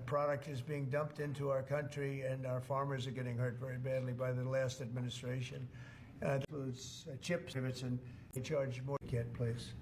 product is being dumped into our country, and our farmers are getting hurt very badly by the last administration. It includes chips, and they charge more. Get, please.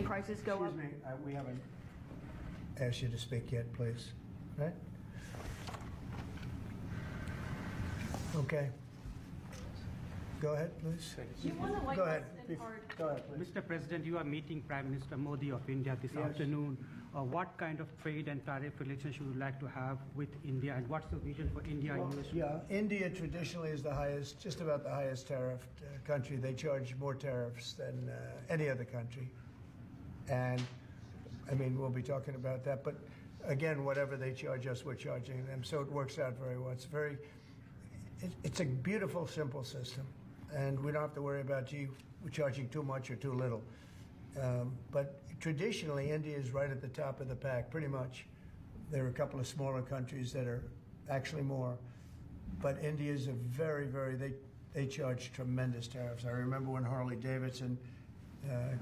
Prices go up. Excuse me, we haven't asked you to speak yet, please. Right? Okay. Go ahead, please. Go ahead. Go ahead, please. Mr. President, you are meeting Prime Minister Modi of India this afternoon. What kind of trade and tariff relations would you like to have with India, and what's the vision for India? Yeah, India traditionally is the highest, just about the highest tariffed country. They charge more tariffs than any other country. And, I mean, we'll be talking about that. But, again, whatever they charge us, we're charging them. So it works out very well. It's a beautiful, simple system. And we don't have to worry about, gee, we're charging too much or too little. But traditionally, India is right at the top of the pack, pretty much. There are a couple of smaller countries that are actually more. But India is a they charge tremendous tariffs. I remember when Harley-Davidson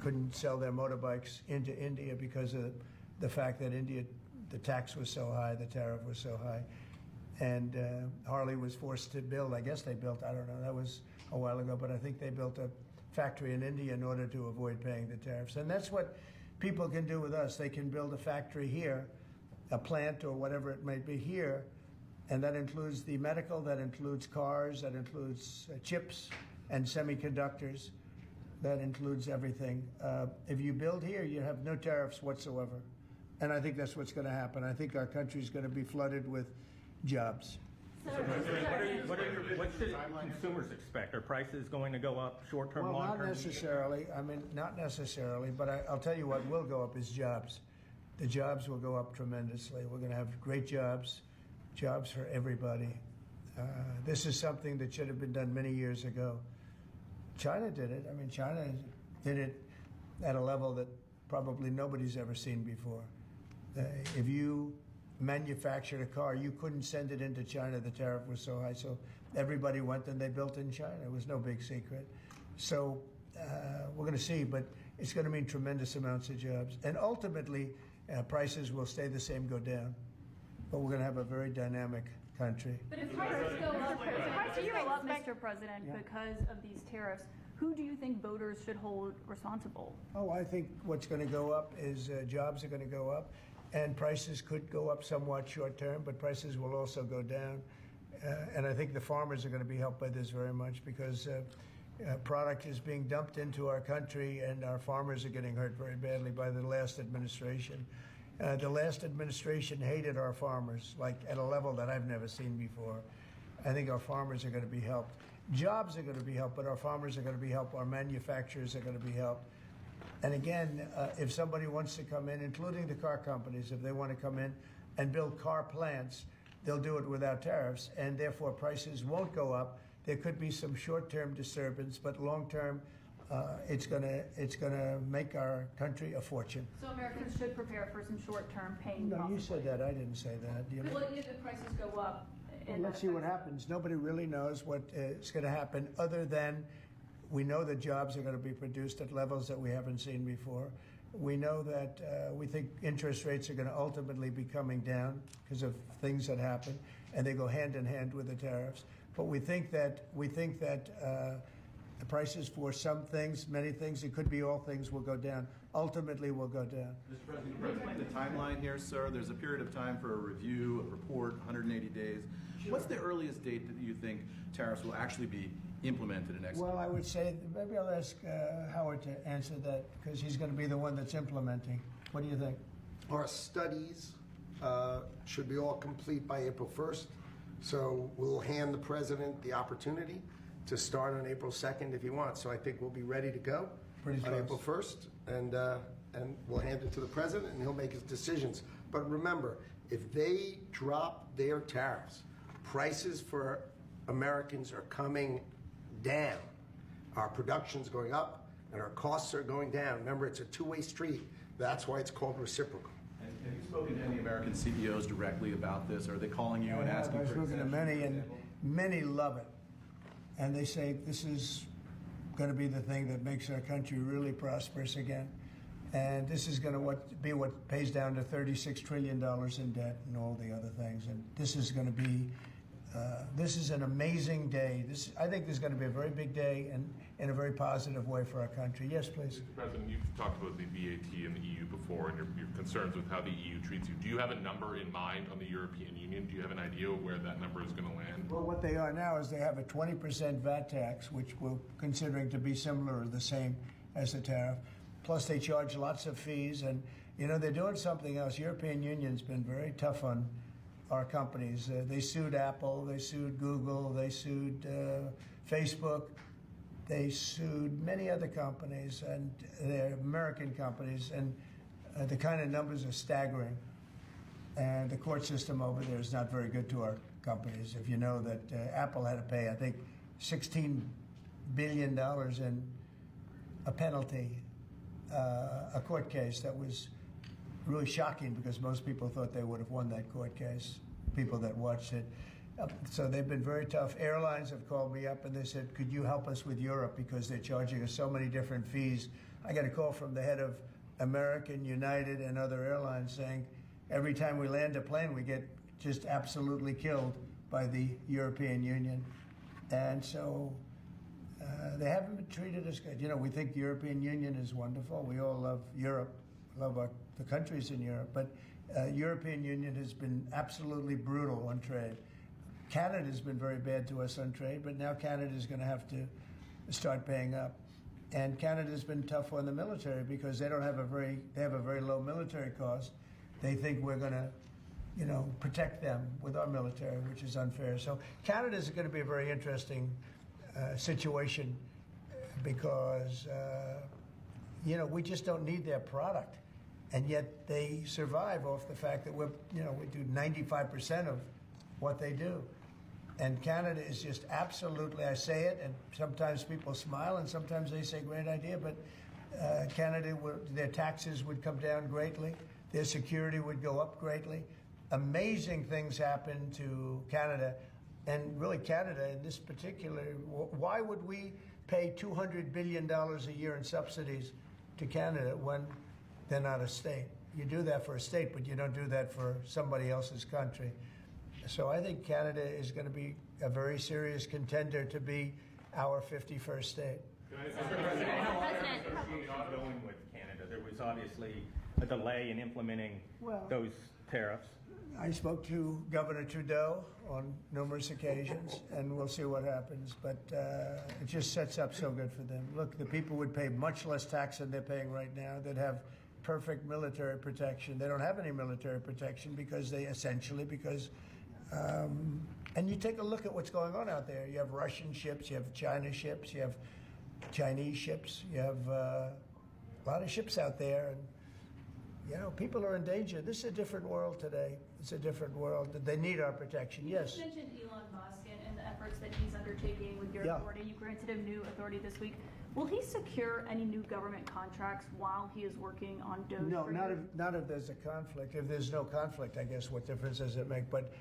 couldn't sell their motorbikes into India because of the fact that India, the tax was so high, the tariff was so high. And Harley was forced to build, I guess they built, I don't know, that was a while ago, but I think they built a factory in India in order to avoid paying the tariffs. And that's what people can do with us. They can build a factory here, a plant or whatever it may be here, and that includes the medical, that includes cars, that includes chips and semiconductors. That includes everything. If you build here, you have no tariffs whatsoever. And I think that's what's going to happen. I think our country is going to be flooded with jobs. What should consumers expect? Are prices going to go up short-term, well, long-term? Not necessarily. I mean, not necessarily. But I'll tell you what will go up is jobs. The jobs will go up tremendously. We're going to have great jobs for everybody. This is something that should have been done many years ago. China did it. I mean, China did it at a level that probably nobody's ever seen before. If you manufactured a car, you couldn't send it into China. The tariff was so high. So everybody went and they built in China. It was no big secret. So we're going to see, but it's going to mean tremendous amounts of jobs. And ultimately, prices will stay the same, go down. But we're going to have a very dynamic country. But if prices go up, Mr. President, because of these tariffs, who do you think voters should hold responsible? Oh, I think what's going to go up is jobs are going to go up, and prices could go up somewhat short term, but prices will also go down. And I think the farmers are going to be helped by this very much because product is being dumped into our country, and our farmers are getting hurt very badly by the last administration. The last administration hated our farmers, like at a level that I've never seen before. I think our farmers are going to be helped. Jobs are going to be helped, but our farmers are going to be helped. Our manufacturers are going to be helped. And again, if somebody wants to come in, including the car companies, if they want to come in and build car plants, they'll do it without tariffs, and therefore prices won't go up. There could be some short-term disturbance, but long-term, it's gonna make our country a fortune. So Americans should prepare for some short-term pain. No, you said that. I didn't say that. What if the prices go up? Well, let's see what happens. Nobody really knows what is going to happen, other than we know that jobs are going to be produced at levels that we haven't seen before. We know that we think interest rates are going to ultimately be coming down because of things that happen, and they go hand in hand with the tariffs. But we think that the prices for some things, many things, it could be all things, will go down. Ultimately, will go down. Mr. President, you explain the timeline here, sir. There's a period of time for a review, a report, 180 days. Sure. What's the earliest date that you think tariffs will actually be implemented in next? Well, I would say maybe I'll ask Howard to answer that because he's going to be the one that's implementing. What do you think? Our studies should be all complete by April 1st. So we'll hand the president the opportunity to start on April 2nd if he wants. So I think we'll be ready to go Pretty on close. April 1st, and we'll hand it to the president, and he'll make his decisions. But remember, if they drop their tariffs, prices for Americans are coming down. Our production's going up, and our costs are going down. Remember, it's a two-way street. That's why it's called reciprocal. And have you spoken to any American CEOs directly about this? Are they calling you and asking I've for spoken to exemptions, many, for and example? many love it. And they say this is going to be the thing that makes our country really prosperous again. And this is going to be what pays down to $36 trillion in debt and all the other things. And this is going to be, this is an amazing day. I think this is going to be a very big day and in a very positive way for our country. Yes, please. Mr. President, you've talked about the VAT and the EU before and your concerns with how the EU treats you. Do you have a number in mind on the European Union? Do you have an idea of where that number is going to land? Well, what they are now is they have a 20% VAT tax, which we're considering to be similar or the same as the tariff. Plus, they charge lots of fees. And, you know, they're doing something else. European Union's been very tough on our companies. They sued Apple. They sued Google. They sued Facebook. They sued many other companies, and they're American companies. And the kind of numbers are staggering. And the court system over there is not very good to our companies. If you know that Apple had to pay, I think, $16 billion in a penalty, a court case that was really shocking because most people thought they would have won that court case, people that watched it. So they've been very tough. Airlines have called me up and they said, could you help us with Europe because they're charging us so many different fees. I got a call from the head of American, United, and other airlines saying, every time we land a plane, we get just absolutely killed by the European Union. And so they haven't been treated as good. You know, we think the European Union is wonderful. We all love Europe, love the countries in Europe. But European Union has been absolutely brutal on trade. Canada's been very bad to us on trade, but now Canada's going to have to start paying up. And Canada's been tough on the military because they have a very low military cost. They think we're going to, you know, protect them with our military, which is unfair. So Canada's going to be a very interesting situation because, you know, we just don't need their product. And yet they survive off the fact that we do 95% of what they do. And Canada is just absolutely, I say it, and sometimes people smile and sometimes they say, great idea, but Canada, their taxes would come down greatly. Their security would go up greatly. Amazing things happen to Canada. And really Canada in this particular, why would we pay $200 billion a year in subsidies to Canada when they're not a state? You do that for a state, but you don't do that for somebody else's country. So I think Canada is going to be a very serious contender to be our 51st state. Mr. President, how long is the negotiation going with Canada? There was obviously a delay in implementing those tariffs. I spoke to Governor Trudeau on numerous occasions, and we'll see what happens. But it just sets up so good for them. Look, the people would pay much less tax than they're paying right now. They'd have perfect military protection. They don't have any military protection because and you take a look at what's going on out there. You have Russian ships, you have China ships, you have Chinese ships, you have a lot of ships out there. And, you know, people are in danger. This is a different world today. It's a different world. They need our protection, yes. You mentioned Elon Musk and the efforts that he's undertaking with your authority. You granted him new authority this week. Will he secure any new government contracts while he is working on DOGE? No, not if there's a conflict. If there's no conflict, I guess what difference does it make? But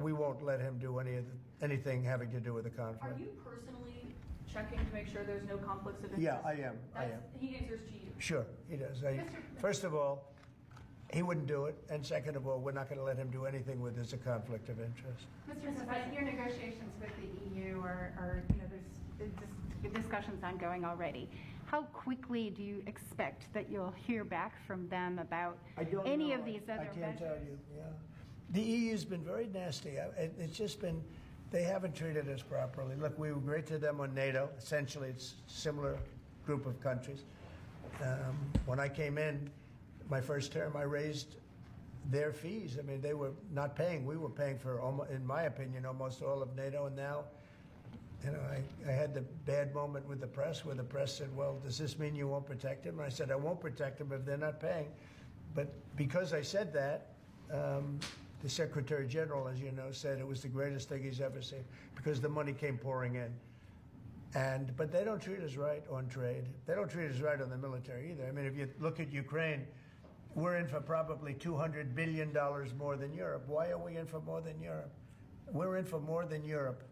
we won't let him do anything having to do with the conflict. Are you personally checking to make sure there's no conflicts of interest? Yeah, I am. He answers to you. Sure, he does. First of all, he wouldn't do it. And second of all, we're not going to let him do anything where there's a conflict of interest. Mr. President, your negotiations with the EU are there's discussions ongoing already. How quickly do you expect that you'll hear back from them about any of these other measures? I can't tell you, yeah. The EU's been very nasty. It's just been, they haven't treated us properly. Look, we were great to them on NATO. Essentially, it's a similar group of countries. When I came in, my first term, I raised their fees. I mean, they were not paying. We were paying for, in my opinion, almost all of NATO. And now You know, I had the bad moment with the press where the press said, well, does this mean you won't protect them? And I said, I won't protect them if they're not paying. But because I said that, the Secretary General, as you know, said it was the greatest thing he's ever seen because the money came pouring in. But they don't treat us right on trade. They don't treat us right on the military either. I mean, if you look at Ukraine, we're in for probably $200 billion more than Europe. Why are we in for more than Europe? We're in for more than Europe.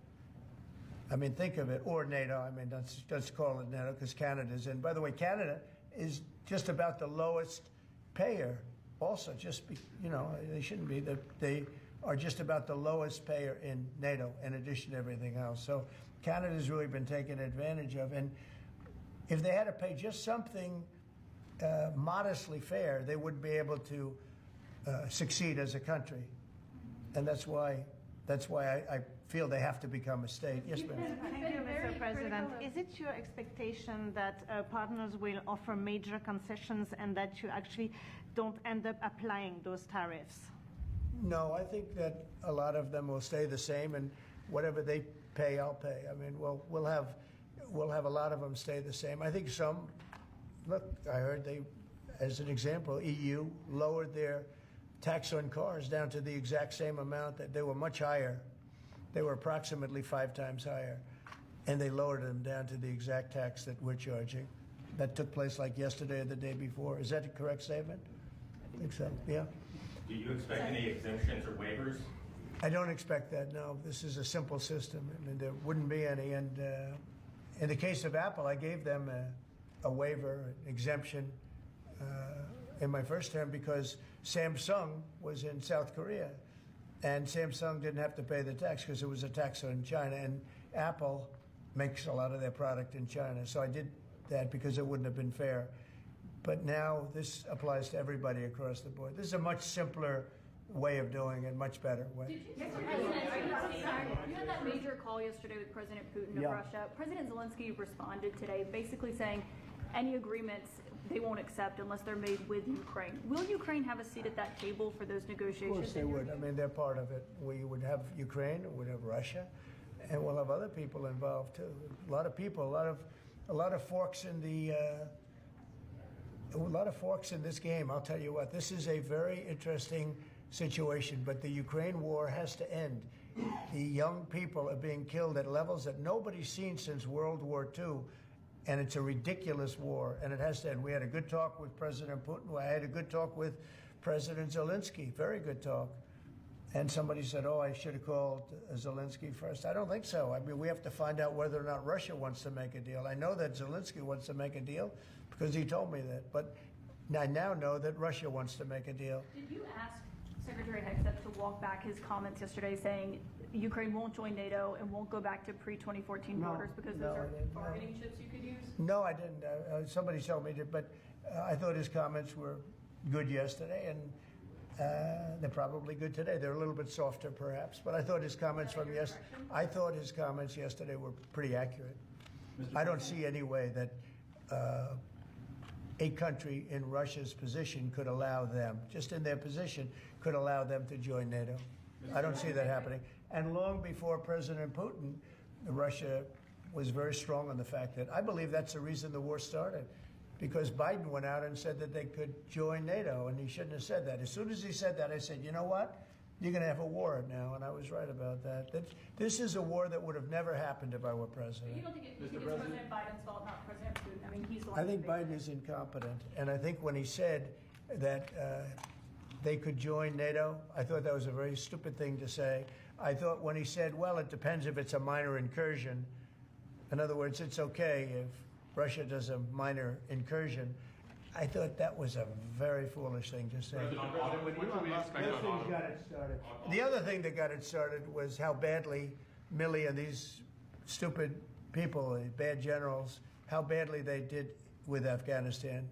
I mean, think of it, or NATO. I mean, let's call it NATO because Canada's in. By the way, Canada is just about the lowest payer. Also, they shouldn't be. They are just about the lowest payer in NATO, in addition to everything else. So Canada's really been taken advantage of. And if they had to pay just something modestly fair, they wouldn't be able to succeed as a country. And that's why I feel they have to become a state. Yes, ma'am. Thank you, Mr. President. Is it your expectation that partners will offer major concessions and that you actually don't end up applying those tariffs? No, I think that a lot of them will stay the same, and whatever they pay, I'll pay. I mean, we'll have a lot of them stay the same. I think some. Look, I heard as an example, EU lowered their tax on cars down to the exact same amount that they were much higher. They were approximately 5 times higher, and they lowered them down to the exact tax that we're charging. That took place like yesterday or the day before. Is that a correct statement? I think so, yeah. Do you expect any exemptions or waivers? I don't expect that, no. This is a simple system, and there wouldn't be any. And in the case of Apple, I gave them a waiver, an exemption in my first term because Samsung was in South Korea, and Samsung didn't have to pay the tax because it was a tax on China, and Apple makes a lot of their product in China. So I did that because it wouldn't have been fair. But now this applies to everybody across the board. This is a much simpler way of doing it, much better way. You had that major call yesterday with President Putin of Russia. President Zelensky responded today basically saying any agreements they won't accept unless they're made with Ukraine. Will Ukraine have a seat at that table for those negotiations? Of course they would. I mean, they're part of it. We would have Ukraine, we'd have Russia, and we'll have other people involved too. A lot of people, a lot of forks in the a lot of forks in this game. I'll tell you what, this is a very interesting situation, but the Ukraine war has to end. The young people are being killed at levels that nobody's seen since World War II, and it's a ridiculous war, and it has to end. We had a good talk with President Putin. I had a good talk with President Zelensky, very good talk. And somebody said, oh, I should have called Zelensky first. I don't think so. I mean, we have to find out whether or not Russia wants to make a deal. I know that Zelensky wants to make a deal because he told me that. But I now know that Russia wants to make a deal. Did you ask Secretary Hegseth to walk back his comments yesterday saying Ukraine won't join NATO and won't go back to pre-2014 borders because those are bargaining chips you could use? No, I didn't. Somebody told me to, but I thought his comments were good yesterday, and they're probably good today. They're a little bit softer, perhaps, but I thought his comments yesterday were pretty accurate. I don't see any way that a country in Russia's position could allow them, just in their position, could allow them to join NATO. I don't see that happening. And long before President Putin, Russia was very strong on the fact that I believe that's the reason the war started. Because Biden went out and said that they could join NATO, and he shouldn't have said that. As soon as he said that, I said, you know what? You're going to have a war now, and I was right about that. This is a war that would have never happened if I were president. But you don't think it's President Biden's fault, not President Putin? I mean, he's the one. I think Biden is incompetent, and I think when he said that they could join NATO, I thought that was a very stupid thing to say. I thought when he said, well, it depends if it's a minor incursion. In other words, it's okay if Russia does a minor incursion. I thought that was a very foolish thing to say. The other thing that got it started was how badly Milley and these stupid people, bad generals, how badly they did with Afghanistan.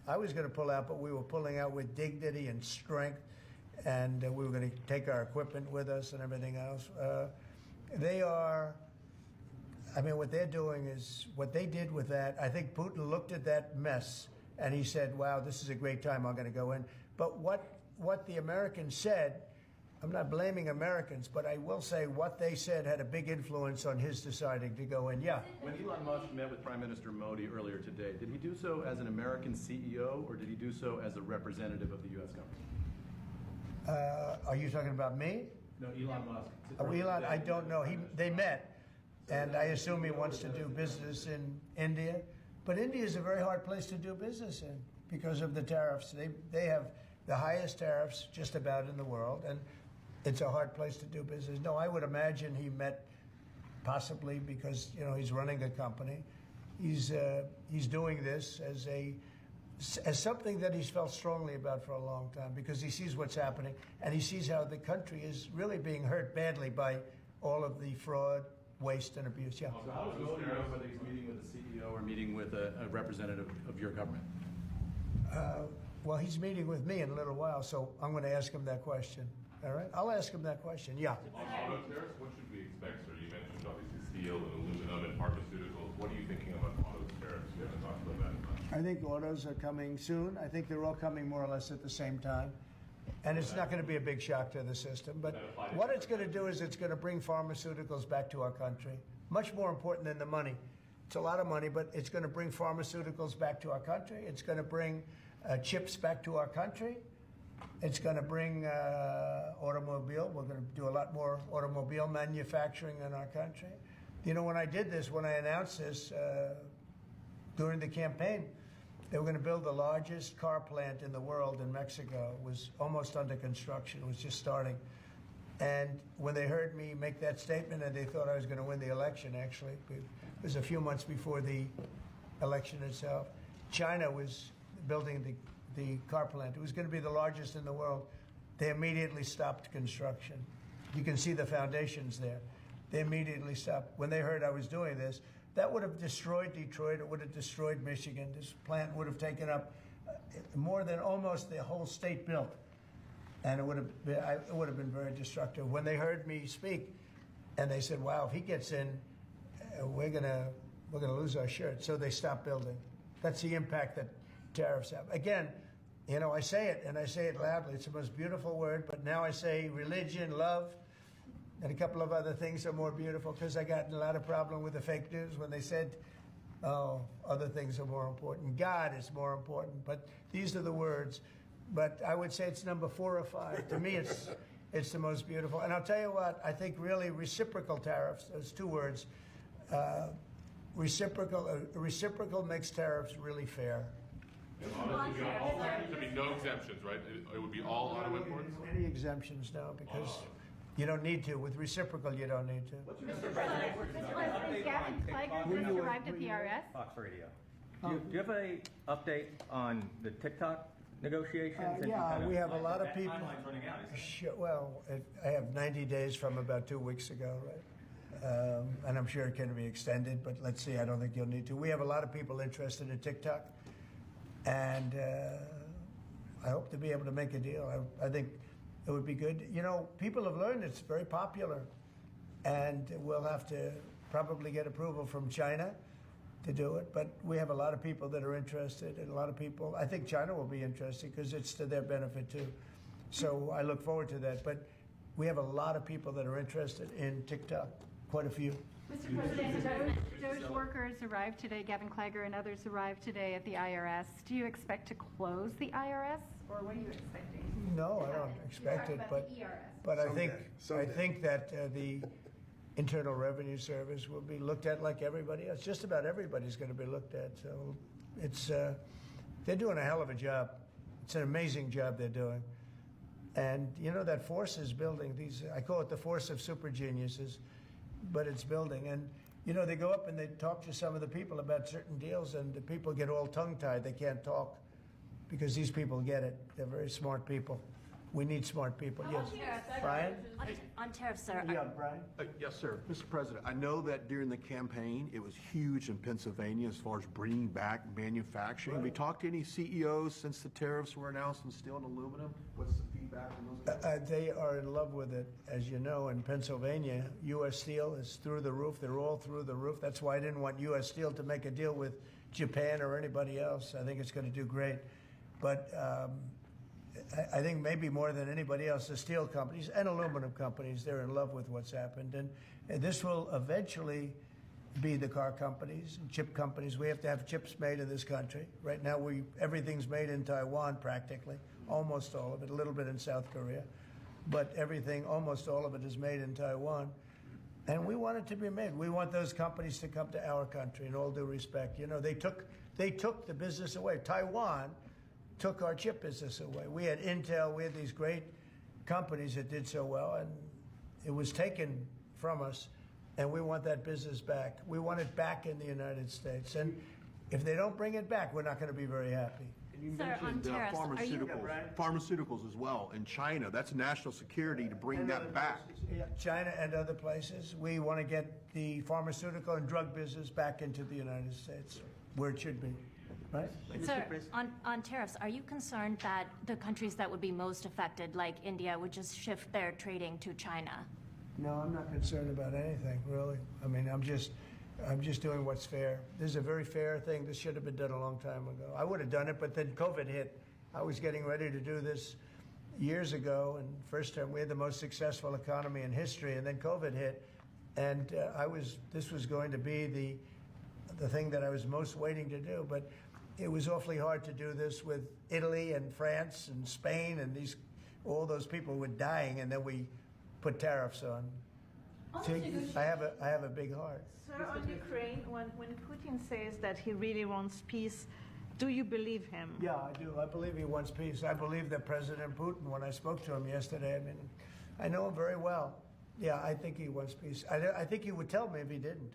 I was going to pull out, but we were pulling out with dignity and strength, and we were going to take our equipment with us and everything else. They are... I mean, what they're doing is, what they did with that, I think Putin looked at that mess and he said, wow, this is a great time, I'm going to go in. But what the Americans said, I'm not blaming Americans, but I will say what they said had a big influence on his deciding to go in. Yeah. When Elon Musk met with Prime Minister Modi earlier today, did he do so as an American CEO or did he do so as a representative of the U.S. government? Are you talking about me? No, Elon Musk. Oh, Elon, I don't know. They met, and I assume he wants to do business in India. But India is a very hard place to do business in because of the tariffs. They have the highest tariffs just about in the world, and it's a hard place to do business. No, I would imagine he met possibly because he's running a company. He's doing this as something that he's felt strongly about for a long time because he sees what's happening and he sees how the country is really being hurt badly by all of the fraud, waste, and abuse. Yeah. So how does Modi know whether he's meeting with the CEO or meeting with a representative of your government? Well, he's meeting with me in a little while, so I'm going to ask him that question. All right? I'll ask him that question. Yeah. On auto tariffs, what should we expect, sir? You mentioned obviously steel and aluminum and pharmaceuticals. What are you thinking about auto tariffs? We haven't talked about that much. I think autos are coming soon. I think they're all coming more or less at the same time. And it's not going to be a big shock to the system. But what it's going to do is it's going to bring pharmaceuticals back to our country. Much more important than the money. It's a lot of money, but it's going to bring pharmaceuticals back to our country. It's going to bring chips back to our country. It's going to bring automobile. We're going to do a lot more automobile manufacturing in our country. When I did this, when I announced this during the campaign, they were going to build the largest car plant in the world in Mexico. It was almost under construction. It was just starting. And when they heard me make that statement, and they thought I was going to win the election, actually, it was a few months before the election itself, China was building the car plant. It was going to be the largest in the world. They immediately stopped construction. You can see the foundations there. They immediately stopped. When they heard I was doing this, that would have destroyed Detroit. It would have destroyed Michigan. This plant would have taken up more than almost the whole state built. And it would have been very destructive. When they heard me speak, and they said, wow, if he gets in, we're gonna lose our shirt. So they stopped building. That's the impact that tariffs have. Again, I say it, and I say it loudly. It's the most beautiful word, but now I say religion, love, and a couple of other things are more beautiful because I got in a lot of problem with the fake news when they said, oh, other things are more important. God is more important, but these are the words. But I would say it's number 4 or 5. To me, it's the most beautiful. And I'll tell you what, I think really reciprocal tariffs, those 2 words, reciprocal makes tariffs really fair. There should be no exemptions, right? It would be all auto imports? Any exemptions now because you don't need to. With reciprocal, you don't need to. Mr. President, Gavin Clegg just arrived at the IRS. Fox Radio. Do you have an update on the TikTok negotiations? We have a lot of people. Timeline's running out, isn't it? Well, I have 90 days from about 2 weeks ago, right? And I'm sure it can be extended, but let's see. I don't think you'll need to. We have a lot of people interested in TikTok, and I hope to be able to make a deal. I think it would be good. People have learned it's very popular, and we'll have to probably get approval from China to do it. But we have a lot of people that are interested, and a lot of people, I think China will be interested because it's to their benefit too. So I look forward to that. But we have a lot of people that are interested in TikTok, quite a few. Mr. President, Doge workers arrived today, Gavin Clegg and others arrived today at the IRS. Do you expect to close the IRS, or what are you expecting? No, I don't expect it, but I think that the Internal Revenue Service will be looked at like everybody else. Just about everybody's going to be looked at. So it's they're doing a hell of a job. It's an amazing job they're doing. And that force is building. I call it the force of super geniuses, but it's building. And they go up and they talk to some of the people about certain deals, and the people get all tongue-tied. They can't talk because these people get it. They're very smart people. We need smart people. Yes, Brian. On tariffs, sir. Yeah, Brian. Yes, sir. Mr. President, I know that during the campaign, it was huge in Pennsylvania as far as bringing back manufacturing. Have you talked to any CEOs since the tariffs were announced on steel and aluminum? What's the feedback from those guys? They are in love with it. As you know, in Pennsylvania, U.S. Steel is through the roof. They're all through the roof. That's why I didn't want U.S. Steel to make a deal with Japan or anybody else. I think it's going to do great. But I think maybe more than anybody else, the steel companies and aluminum companies, they're in love with what's happened. And this will eventually be the car companies and chip companies. We have to have chips made in this country. Right now, everything's made in Taiwan practically, almost all of it, a little bit in South Korea. But everything, almost all of it is made in Taiwan. And we want it to be made. We want those companies to come to our country, in all due respect. You know, they took the business away. Taiwan took our chip business away. We had Intel, we had these great companies that did so well, and it was taken from us, and we want that business back. We want it back in the United States. And if they don't bring it back, we're not going to be very happy. And you Sir, on mentioned tariffs, pharmaceuticals as well in China. That's national security to bring that back. Yeah, China and other places. We want to get the pharmaceutical and drug business back into the United States, where it should be. Right? Sir, on tariffs, are you concerned that the countries that would be most affected, like India, would just shift their trading to China? No, I'm not concerned about anything, really. I mean, I'm just doing what's fair. This is a very fair thing. This should have been done a long time ago. I would have done it, but then COVID hit. I was getting ready to do this years ago, and first time we had the most successful economy in history, and then COVID hit, and this was going to be the thing that I was most waiting to do, but it was awfully hard to do this with Italy and France and Spain, and all those people were dying, and then we put tariffs on. I have a big heart. Sir, on Ukraine, when Putin says that he really wants peace, do you believe him? Yeah, I do. I believe he wants peace. I believe that President Putin, when I spoke to him yesterday, I mean, I know him very well. Yeah, I think he wants peace. I think he would tell me if he didn't.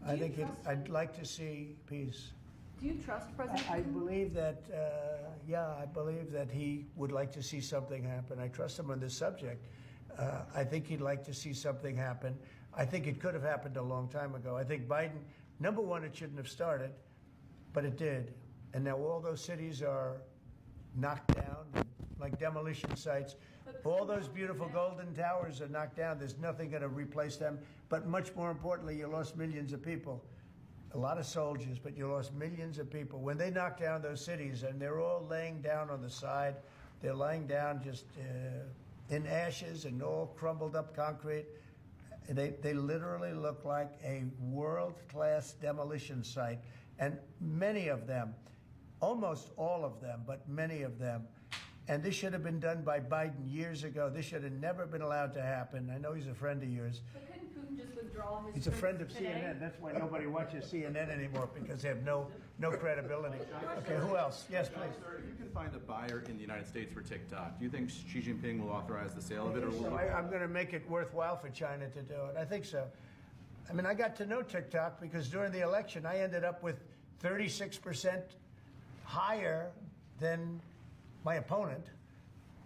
I'd like to see peace. Do you trust President Putin? I believe that, I believe that he would like to see something happen. I trust him on this subject. I think he'd like to see something happen. I think it could have happened a long time ago. I think Biden, number one, it shouldn't have started, but it did. And now all those cities are knocked down, like demolition sites. All those beautiful golden towers are knocked down. There's nothing going to replace them. But much more importantly, you lost millions of people. A lot of soldiers, but you lost millions of people. When they knocked down those cities, and they're all laying down on the side, they're lying down just in ashes and all crumbled up concrete. They literally look like a world-class demolition site. And many of them, almost all of them, but many of them, and this should have been done by Biden years ago. This should have never been allowed to happen. I know he's a friend of yours. But couldn't Putin just withdraw his He's a friend of today? CNN. That's why nobody watches CNN anymore, because they have no credibility. Okay, who else? Yes, please. Sir, if you can find a buyer in the United States for TikTok, do you think Xi Jinping will authorize the sale of it, or will I'm going to make it worthwhile for China to do it. I think so. I mean, I got to know TikTok because during the election, I ended up with 36% higher than my opponent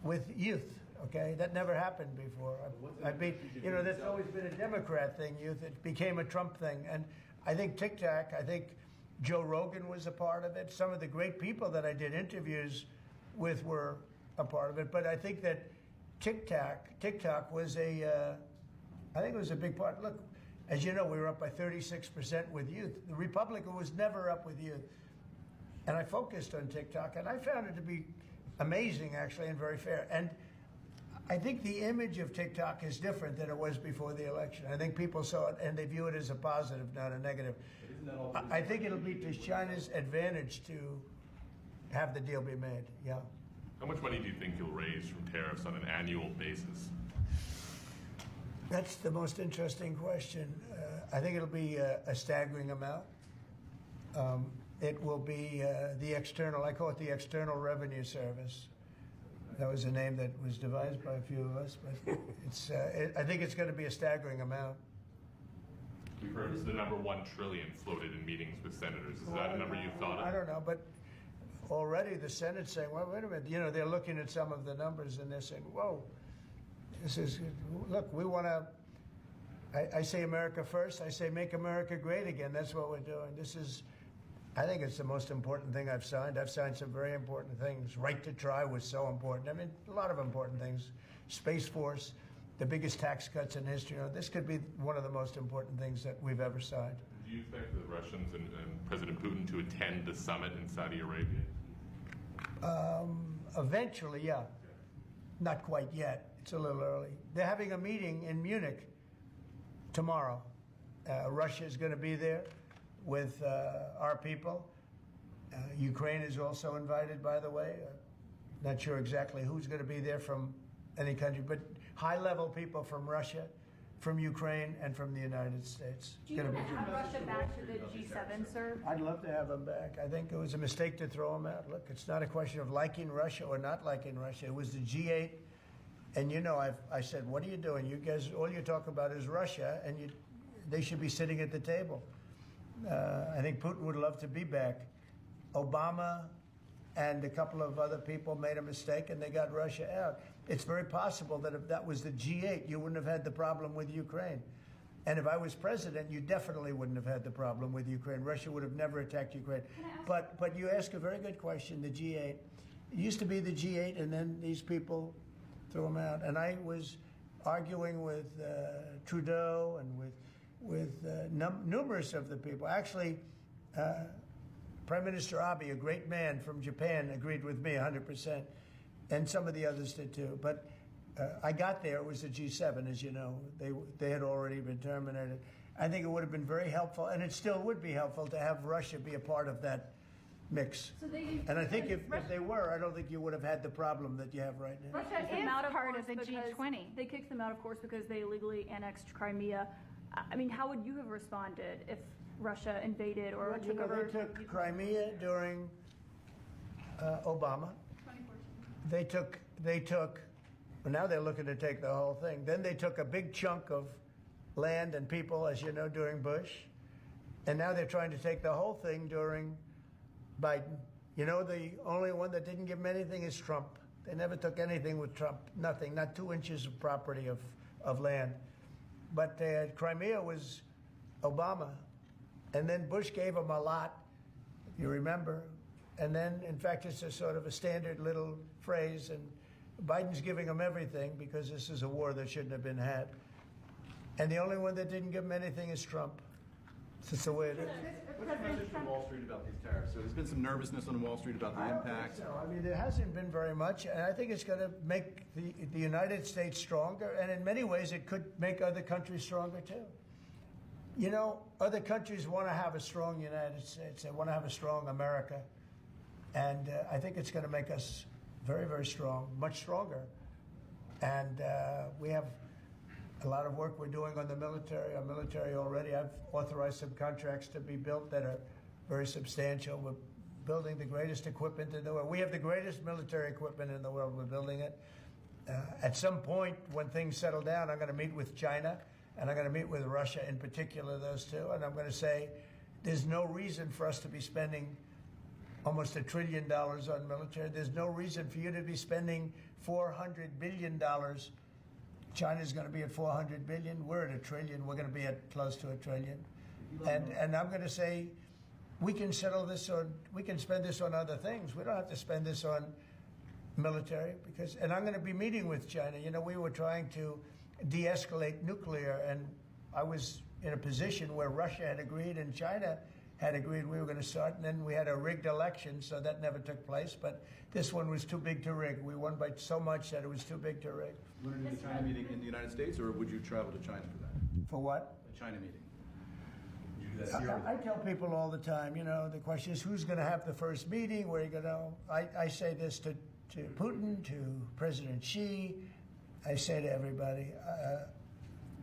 with youth. Okay, that never happened before. That's always been a Democrat thing, youth. It became a Trump thing. And I think TikTok, Joe Rogan was a part of it. Some of the great people that I did interviews with were a part of it. But I think that TikTok was I think it was a big part. Look, as you know, we were up by 36% with youth. The Republican was never up with youth. And I focused on TikTok, and I found it to be amazing, actually, and very fair. And I think the image of TikTok is different than it was before the election. I think people saw it, and they view it as a positive, not a negative. I think it'll be to China's advantage to have the deal be made, yeah. How much money do you think you'll raise from tariffs on an annual basis? That's the most interesting question. I think it'll be a staggering amount. It will be I call it the External Revenue Service. That was a name that was devised by a few of us, but I think it's going to be a staggering amount. We've heard the number $1 trillion floated in meetings with senators. Is that a number you've thought of? I don't know, but already the Senate's saying, well, wait a minute. They're looking at some of the numbers and they're saying, whoa, look, we want to, I say America first. I say make America great again. That's what we're doing. I think it's the most important thing I've signed. I've signed some very important things. Right to try was so important. I mean, a lot of important things. Space Force, the biggest tax cuts in history. This could be one of the most important things that we've ever signed. Do you expect the Russians and President Putin to attend the summit in Saudi Arabia? Eventually, yeah. Not quite yet. It's a little early. They're having a meeting in Munich tomorrow. Russia is going to be there with our people. Ukraine is also invited, by the way. Not sure exactly who's going to be there from any country, but high-level people from Russia, from Ukraine, and from the United States. Do you want to have Russia back to the G7, sir? I'd love to have them back. I think it was a mistake to throw them out. Look, it's not a question of liking Russia or not liking Russia. It was the G8, and you know, I said, what are you doing? You guys, all you talk about is Russia, and they should be sitting at the table. I think Putin would love to be back. Obama and a couple of other people made a mistake, and they got Russia out. It's very possible that if that was the G8, you wouldn't have had the problem with Ukraine. And if I was president, you definitely wouldn't have had the problem with Ukraine. Russia would have never attacked Ukraine. But you ask a very good question, the G8. It used to be the G8, and then these people threw them out. And I was arguing with Trudeau and with numerous of the people. Actually, Prime Minister Abe, a great man from Japan, agreed with me 100%, and some of the others did too. But I got there, it was the G7, as you know. They had already been terminated. I think it would have been very helpful, and it still would be helpful to have Russia be a part of that mix. And I think if they were, I don't think you would have had the problem that you have right now. Russia is part of the G20. They kicked them out, of course, because they illegally annexed Crimea. I mean, how would you have responded if Russia invaded or took over? They took Crimea during Obama. 2014. They took, well, now they're looking to take the whole thing. Then they took a big chunk of land and people, as you know, during Bush. And now they're trying to take the whole thing during Biden. You know, the only one that didn't give them anything is Trump. They never took anything with Trump, nothing, not 2 inches of property of land. But Crimea was Obama. And then Bush gave him a lot, you remember. And then, in fact, it's a sort of a standard little phrase, and Biden's giving him everything because this is a war that shouldn't have been had. And the only one that didn't give him anything is Trump. It's just the way it is. What's the message from Wall Street about these tariffs? So there's been some nervousness on Wall Street about the impact. I mean, there hasn't been very much, and I think it's going to make the United States stronger, and in many ways it could make other countries stronger too. You know, other countries want to have a strong United States. They want to have a strong America. And I think it's going to make us very, very strong, much stronger. And we have a lot of work we're doing on the military. Our military already, I've authorized some contracts to be built that are very substantial. We're building the greatest equipment in the world. We have the greatest military equipment in the world. We're building it. At some point, when things settle down, I'm going to meet with China. And I'm going to meet with Russia in particular, those two, and I'm going to say there's no reason for us to be spending almost $1 trillion on military. There's no reason for you to be spending $400 billion. China's going to be at $400 billion. We're at $1 trillion. We're going to be at close to $1 trillion. And I'm going to say we can settle this on, we can spend this on other things. We don't have to spend this on military because, and I'm going to be meeting with China. You know, we were trying to de-escalate nuclear, and I was in a position where Russia had agreed and China had agreed we were going to start, and then we had a rigged election, so that never took place. But this one was too big to rig. We won by so much that it was too big to rig. You want to do the China meeting in the United States, or would you travel to China for that? For what? The China meeting. Would you do that here? I tell people all the time, you know, the question is who's going to have the first meeting, where are you going to, I say this to Putin, to President Xi, I say to everybody,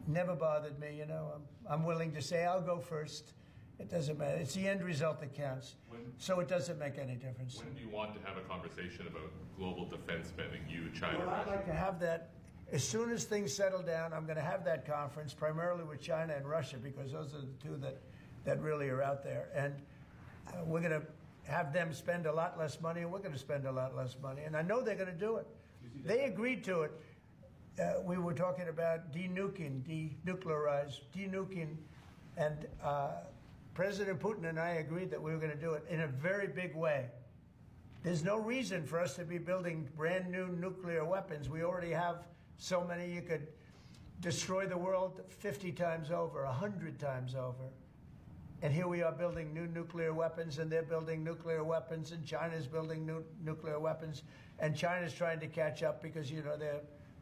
never bothered me, you know. I'm willing to say I'll go first. It doesn't matter. It's the end result that counts. So it doesn't make any difference. When do you want to have a conversation about global defense spending, you, China, Well, I'd Russia? like to have that. As soon as things settle down, I'm going to have that conference, primarily with China and Russia, because those are the two that really are out there. And we're going to have them spend a lot less money, and we're going to spend a lot less money. And I know they're going to do it. They agreed to it. We were talking about denuking, denuclearize, denuking, and President Putin and I agreed that we were going to do it in a very big way. There's no reason for us to be building brand new nuclear weapons. We already have so many. You could destroy the world 50 times over, 100 times over. And here we are building new nuclear weapons, and they're building nuclear weapons, and China's building new nuclear weapons, and China's trying to catch up because, you know,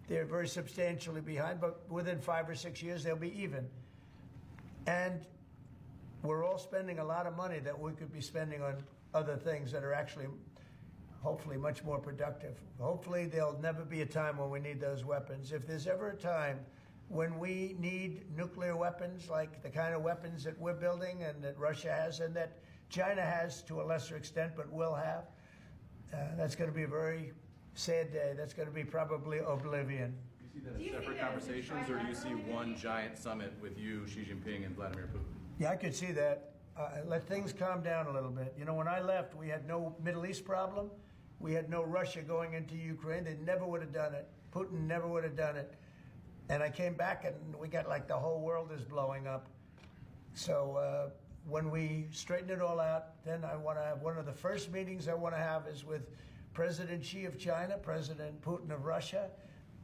they're very substantially behind, but within 5 or 6 years, they'll be even. And we're all spending a lot of money that we could be spending on other things that are actually, hopefully, much more productive. Hopefully, there'll never be a time when we need those weapons. If there's ever a time when we need nuclear weapons, like the kind of weapons that we're building and that Russia has and that China has to a lesser extent but will have, that's going to be a very sad day. That's going to be probably oblivion. Do you see that as separate conversations, or do you see one giant summit with you, Xi Jinping, and Vladimir Putin? Yeah, I could see that. Let things calm down a little bit. You know, when I left, we had no Middle East problem. We had no Russia going into Ukraine. They never would have done it. Putin never would have done it. And I came back, and we got like the whole world is blowing up. So when we straighten it all out, then I want to have one of the first meetings I want to have is with President Xi of China, President Putin of Russia,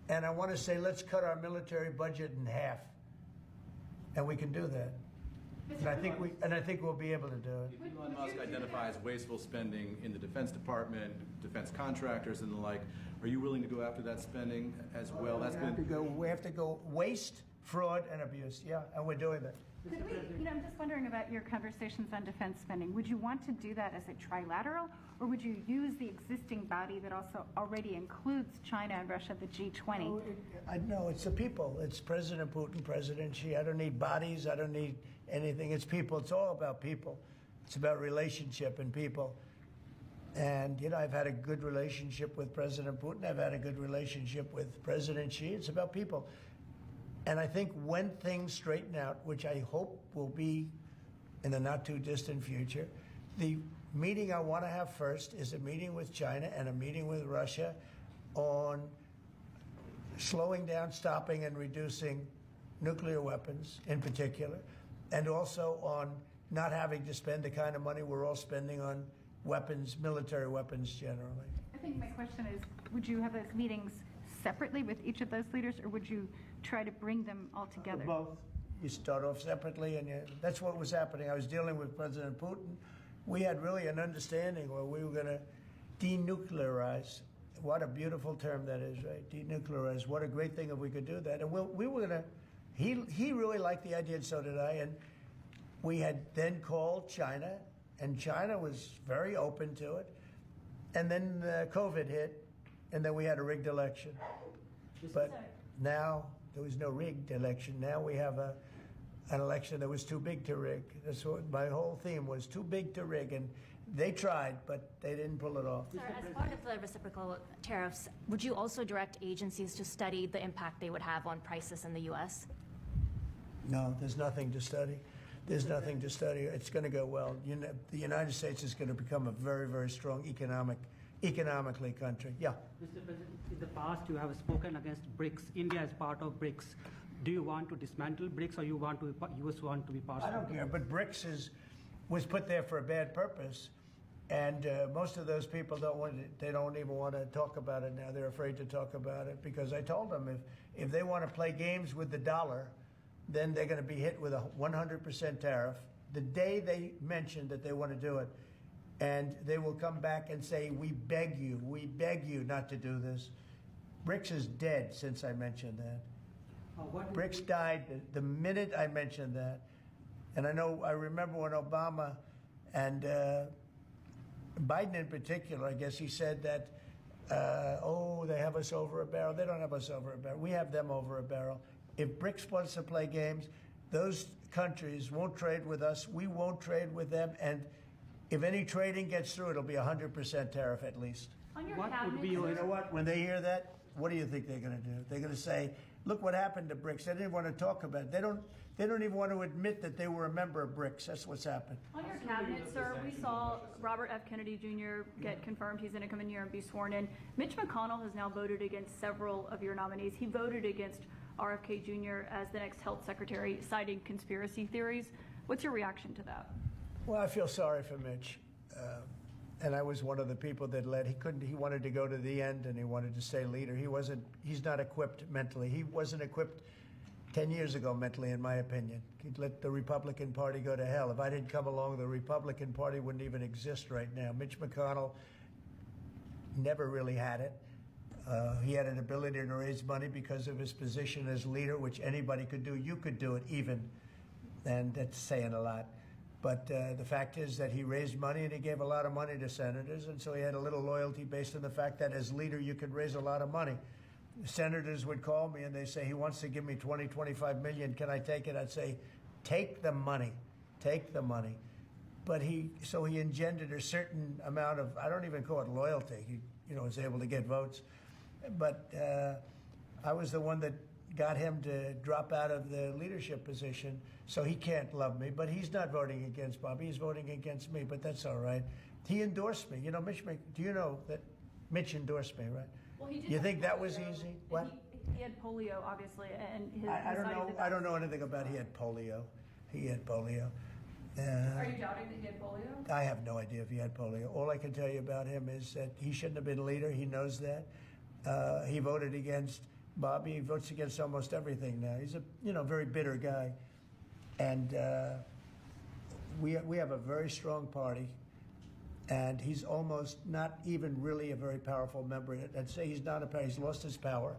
and I want to say, let's cut our military budget in half. And we can do that. And I think we'll be able to do it. If Elon Musk identifies wasteful spending in the Defense Department, defense contractors, and the like, are you willing to go after that spending as well? We have to go waste, fraud, and abuse. Yeah, and we're doing that. Could we, you know, I'm just wondering about your conversations on defense spending. Would you want to do that as a trilateral, or would you use the existing body that also already includes China and Russia, the G20? No, it's the people. It's President Putin, President Xi. I don't need bodies. I don't need anything. It's people. It's all about people. It's about relationship and people. And, you know, I've had a good relationship with President Putin. I've had a good relationship with President Xi. It's about people. And I think when things straighten out, which I hope will be in the not-too-distant future, the meeting I want to have first is a meeting with China and a meeting with Russia on slowing down, stopping, and reducing nuclear weapons in particular, and also on not having to spend the kind of money we're all spending on weapons, military weapons generally. I think my question is, would you have those meetings separately with each of those leaders, or would you try to bring them all together? Both. You start off separately, and that's what was happening. I was dealing with President Putin. We had really an understanding where we were going to denuclearize. What a beautiful term that is, right? Denuclearize. What a great thing if we could do that. And we were going to, he really liked the idea, and so did I. And we had then called China, and China was very open to it. And then COVID hit, and then we had a rigged election. But now there was no rigged election. Now we have an election that was too big to rig. That's what my whole theme was, too big to rig. And they tried, but they didn't pull it off. Sir, as part of the reciprocal tariffs, would you also direct agencies to study the impact they would have on prices in the U.S.? No, there's nothing to study. There's nothing to study. It's going to go well. The United States is going to become a very, very strong economically country. Yeah. Mr. President, in the past you have spoken against BRICS. India is part of BRICS. Do you want to dismantle BRICS, or you want to US want to be part of it? I don't care, but BRICS was put there for a bad purpose, and most of those people they don't even want to talk about it now. They're afraid to talk about it because I told them if they want to play games with the dollar, then they're going to be hit with a 100% tariff the day they mention that they want to do it. And they will come back and say, we beg you not to do this. BRICS is dead since I mentioned that. BRICS died the minute I mentioned that. And I remember when Obama and Biden in particular, I guess he said that, they have us over a barrel. They don't have us over a barrel. We have them over a barrel. If BRICS wants to play games, those countries won't trade with us. We won't trade with them. And if any trading gets through, it'll be 100% tariff at least. On your What cabinet, would be your... You know what? When they hear that, what do you think they're going to do? They're going to say, look what happened to BRICS. They didn't want to talk about it. They don't even want to admit that they were a member of BRICS. That's what's happened. On your cabinet, sir, we saw Robert F. Kennedy Jr. get confirmed. He's going to come in here and be sworn in. Mitch McConnell has now voted against several of your nominees. He voted against RFK Jr. as the next health secretary, citing conspiracy theories. What's your reaction to that? Well, I feel sorry for Mitch. And I was one of the people that led. He wanted to go to the end, and he wanted to stay leader. He's not equipped mentally. He wasn't equipped 10 years ago, mentally, in my opinion. He'd let the Republican Party go to hell. If I didn't come along, the Republican Party wouldn't even exist right now. Mitch McConnell never really had it. He had an ability to raise money because of his position as leader, which anybody could do. You could do it even, and that's saying a lot. But the fact is that he raised money and he gave a lot of money to senators, and so he had a little loyalty based on the fact that as leader you could raise a lot of money. Senators would call me and they say, he wants to give me 20, 25 million. Can I take it? I'd say, take the money. Take the money. But so he engendered a certain amount of, I don't even call it loyalty. He, was able to get votes. But I was the one that got him to drop out of the leadership position, so he can't love me. But he's not voting against Bobby. He's voting against me, but that's all right. He endorsed me. Do you know that Mitch endorsed me, right? Well, he did. You think that was easy? What? He had polio, obviously, and I don't know anything about he had polio. He had polio. Are you doubting that he had polio? I have no idea if he had polio. All I can tell you about him is that he shouldn't have been leader. He knows that. He voted against Bobby. He votes against almost everything now. He's a very bitter guy, and we have a very strong party, and he's almost not even really a very powerful member. I'd say he's not he's lost his power,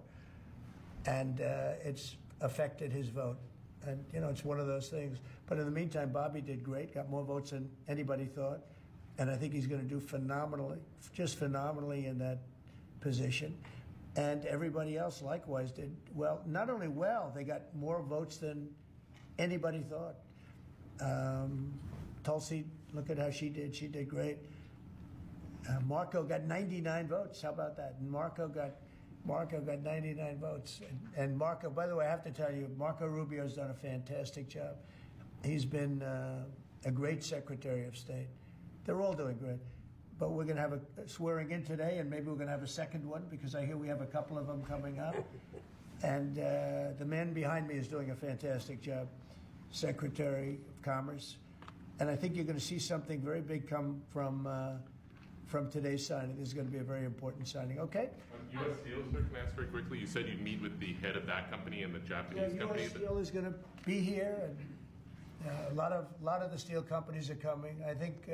and it's affected his vote. And it's one of those things. But in the meantime, Bobby did great, got more votes than anybody thought, and I think he's going to do phenomenally, just phenomenally in that position. And everybody else likewise did well. Not only well, they got more votes than anybody thought. Tulsi, look at how she did. She did great. Marco got 99 votes. How about that? And Marco got 99 votes. And Marco, by the way, I have to tell you, Marco Rubio's done a fantastic job. He's been a great Secretary of State. They're all doing great. But we're going to have a swearing in today, and maybe we're going to have a second one, because I hear we have a couple of them coming up. And the man behind me is doing a fantastic job, Secretary of Commerce. And I think you're going to see something very big come from today's signing. This is going to be a very important signing. Okay? U.S. Steel, sir, can I ask very quickly? You said you'd meet with the head of that company and the Japanese company. U.S. Steel is going to be here, and a lot of the steel companies are coming. I think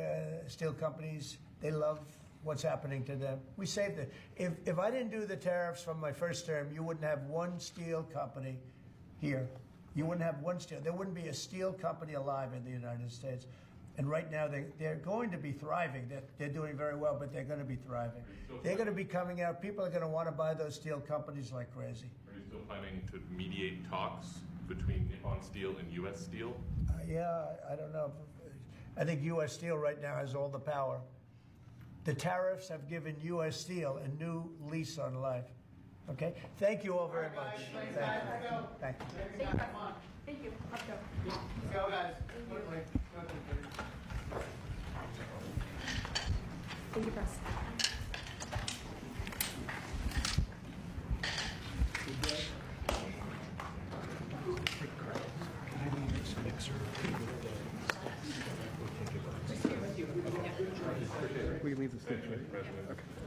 steel companies, they love what's happening to them. We saved it. If I didn't do the tariffs from my first term, you wouldn't have one steel company here. You wouldn't have one steel. There wouldn't be a steel company alive in the United States. And right now, they're going to be thriving. They're doing very well, but they're going to be thriving. They're going to be coming out. People are going to want to buy those steel companies like crazy. Are you still planning to mediate talks between Nippon Steel and U.S. Steel? Yeah, I don't know. I think U.S. Steel right now has all the power. The tariffs have given U.S. Steel a new lease on life. Okay? Thank you all very much. Thank you. Thank you. Thank you. Let's go. Let's go, guys. Thank you, Press. We leave the stage, right? Okay.